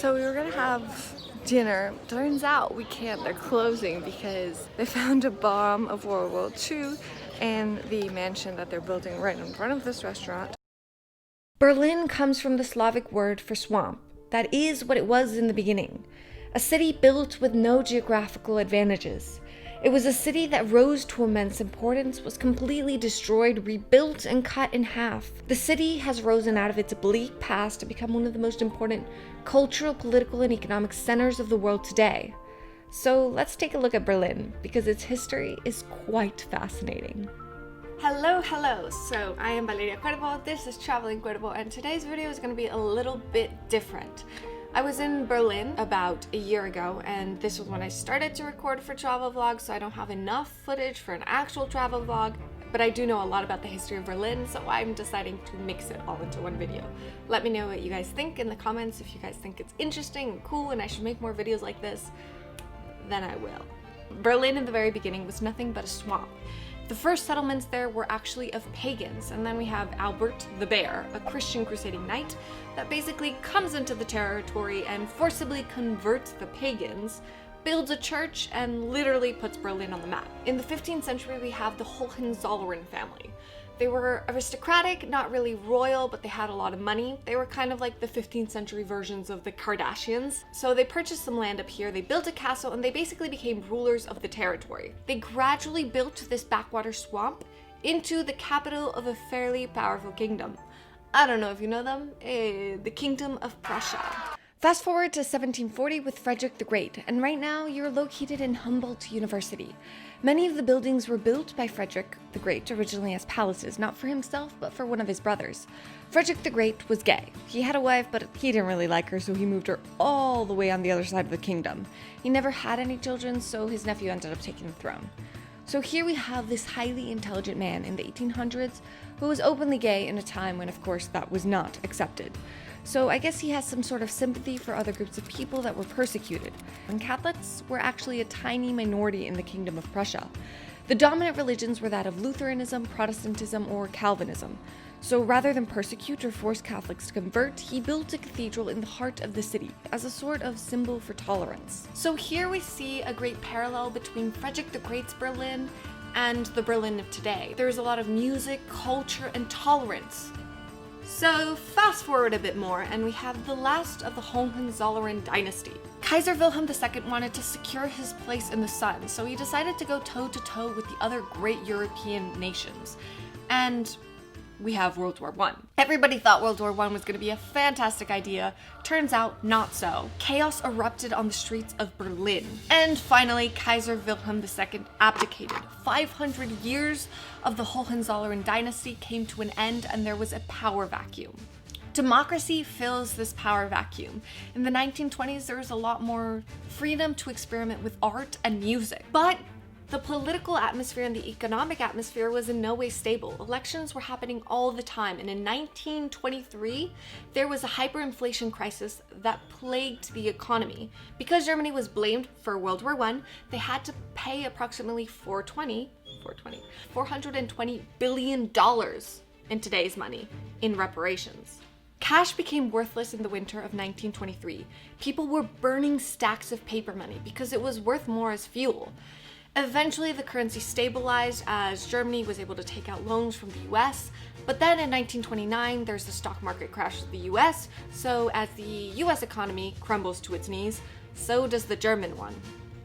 So we were gonna have dinner. Turns out we can't. They're closing because they found a bomb of World War II in the mansion that they're building right in front of this restaurant. Berlin comes from the Slavic word for swamp. That is what it was in the beginning. A city built with no geographical advantages. It was a city that rose to immense importance, was completely destroyed, rebuilt, and cut in half. The city has risen out of its bleak past to become one of the most important cultural, political, and economic centers of the world today. So let's take a look at Berlin, because its history is quite fascinating. Hello, so I am Valeria Cuervo, this is Traveling Cuervo, and today's video is going to be a little bit different. I was in Berlin about a year ago, and this was when I started to record for travel vlogs, so I don't have enough footage for an actual travel vlog, but I do know a lot about the history of Berlin, so I'm deciding to mix it all into one video. Let me know what you guys think in the comments. If you guys think it's interesting and cool and I should make more videos like this, then I will. Berlin in the very beginning was nothing but a swamp. The first settlements there were actually of pagans, and then we have Albert the Bear, a Christian crusading knight that basically comes into the territory and forcibly converts the pagans, builds a church, and literally puts Berlin on the map. In the 15th century, we have the Hohenzollern family. They were aristocratic, not really royal, but they had a lot of money. They were kind of like the 15th century versions of the Kardashians. So they purchased some land up here, they built a castle, and they basically became rulers of the territory. They gradually built this backwater swamp into the capital of a fairly powerful kingdom. I don't know if you know them, the Kingdom of Prussia. Fast forward to 1740 with Frederick the Great, and right now you're located in Humboldt University. Many of the buildings were built by Frederick the Great originally as palaces, not for himself, but for one of his brothers. Frederick the Great was gay. He had a wife, but he didn't really like her, so he moved her all the way on the other side of the kingdom. He never had any children, so his nephew ended up taking the throne. So here we have this highly intelligent man in the 1800s who was openly gay in a time when, of course, that was not accepted. So I guess he has some sort of sympathy for other groups of people that were persecuted. And Catholics were actually a tiny minority in the Kingdom of Prussia. The dominant religions were that of Lutheranism, Protestantism, or Calvinism. So rather than persecute or force Catholics to convert, he built a cathedral in the heart of the city as a sort of symbol for tolerance. So here we see a great parallel between Frederick the Great's Berlin and the Berlin of today. There's a lot of music, culture, and tolerance. So fast forward a bit more, and we have the last of the Hohenzollern dynasty. Kaiser Wilhelm II wanted to secure his place in the sun, so he decided to go toe-to-toe with the other great European nations. And we have World War I. Everybody thought World War I was going to be a fantastic idea. Turns out, not so. Chaos erupted on the streets of Berlin. And finally, Kaiser Wilhelm II abdicated. 500 years of the Hohenzollern dynasty came to an end, and there was a power vacuum. Democracy fills this power vacuum. In the 1920s, there was a lot more freedom to experiment with art and music. But the political atmosphere and the economic atmosphere was in no way stable. Elections were happening all the time, and in 1923, there was a hyperinflation crisis that plagued the economy. Because Germany was blamed for World War I, they had to pay approximately $420 billion in today's money in reparations. Cash became worthless in the winter of 1923. People were burning stacks of paper money because it was worth more as fuel. Eventually, the currency stabilized as Germany was able to take out loans from the US, but then in 1929, there's the stock market crash of the US, so as the US economy crumbles to its knees, so does the German one.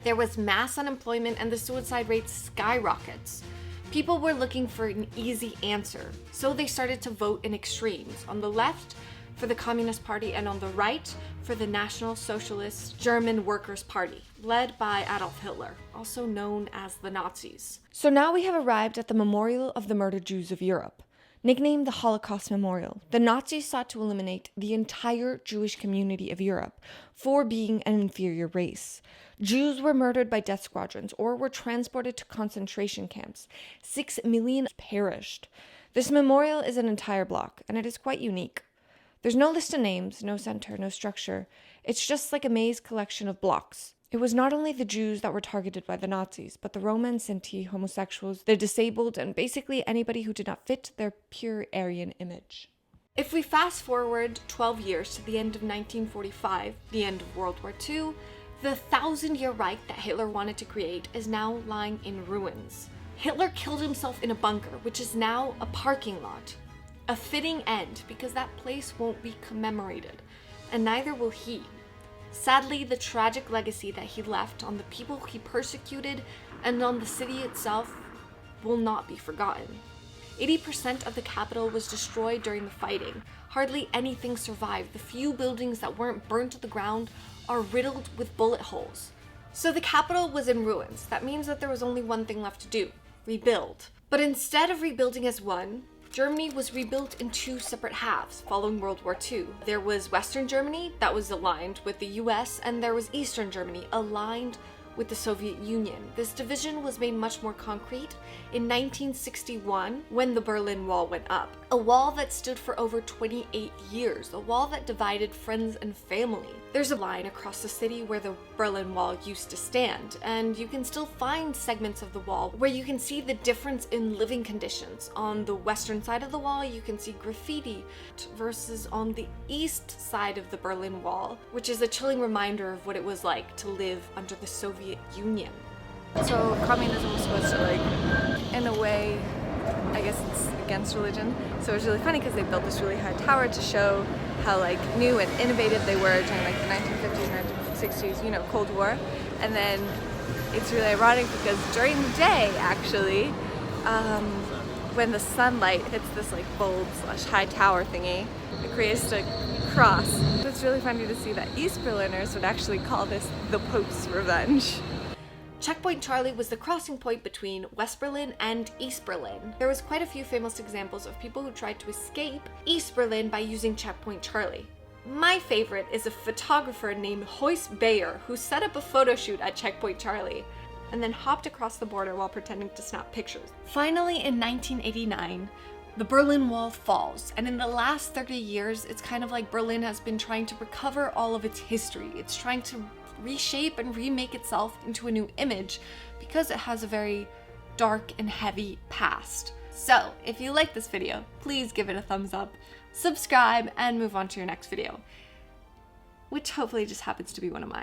There was mass unemployment and the suicide rate skyrockets. People were looking for an easy answer, so they started to vote in extremes. On the left, for the Communist Party, and on the right, for the National Socialist German Workers' Party, led by Adolf Hitler, also known as the Nazis. So now we have arrived at the Memorial of the Murdered Jews of Europe. Nicknamed the Holocaust Memorial, the Nazis sought to eliminate the entire Jewish community of Europe for being an inferior race. Jews were murdered by death squadrons or were transported to concentration camps. 6 million perished. This memorial is an entire block, and it is quite unique. There's no list of names, no center, no structure. It's just like a maze collection of blocks. It was not only the Jews that were targeted by the Nazis, but the Roma and Sinti, homosexuals, the disabled, and basically anybody who did not fit their pure Aryan image. If we fast forward 12 years to the end of 1945, the end of World War II, the 1,000-year Reich that Hitler wanted to create is now lying in ruins. Hitler killed himself in a bunker, which is now a parking lot. A fitting end, because that place won't be commemorated, and neither will he. Sadly, the tragic legacy that he left on the people he persecuted and on the city itself will not be forgotten. 80% of the capital was destroyed during the fighting. Hardly anything survived. The few buildings that weren't burned to the ground are riddled with bullet holes. So the capital was in ruins. That means that there was only one thing left to do: rebuild. But instead of rebuilding as one, Germany was rebuilt in two separate halves following World War II. There was Western Germany that was aligned with the US, and there was Eastern Germany aligned with the Soviet Union. This division was made much more concrete in 1961 when the Berlin Wall went up. A wall that stood for over 28 years, a wall that divided friends and family. There's a line across the city where the Berlin Wall used to stand, and you can still find segments of the wall where you can see the difference in living conditions. On the western side of the wall, you can see graffiti versus on the east side of the Berlin Wall, which is a chilling reminder of what it was like to live under the Soviet Union. So communism was supposed to, like, in a way, I guess it's against religion. So it was really funny because they built this really high tower to show how, like, new and innovative they were during, like, the 1950s, 1960s, you know, Cold War. And then it's really ironic because during the day, actually, when the sunlight hits this, like, bulb/high tower thingy, it creates a cross. So it's really funny to see that East Berliners would actually call this the Pope's Revenge. Checkpoint Charlie was the crossing point between West Berlin and East Berlin. There was quite a few famous examples of people who tried to escape East Berlin by using Checkpoint Charlie. My favorite is a photographer named Horst Bayer who set up a photo shoot at Checkpoint Charlie and then hopped across the border while pretending to snap pictures. Finally, in 1989, the Berlin Wall falls, and in the last 30 years, it's kind of like Berlin has been trying to recover all of its history. It's trying to reshape and remake itself into a new image because it has a very dark and heavy past. So, if you like this video, please give it a thumbs up, subscribe, and move on to your next video, which hopefully just happens to be one of mine.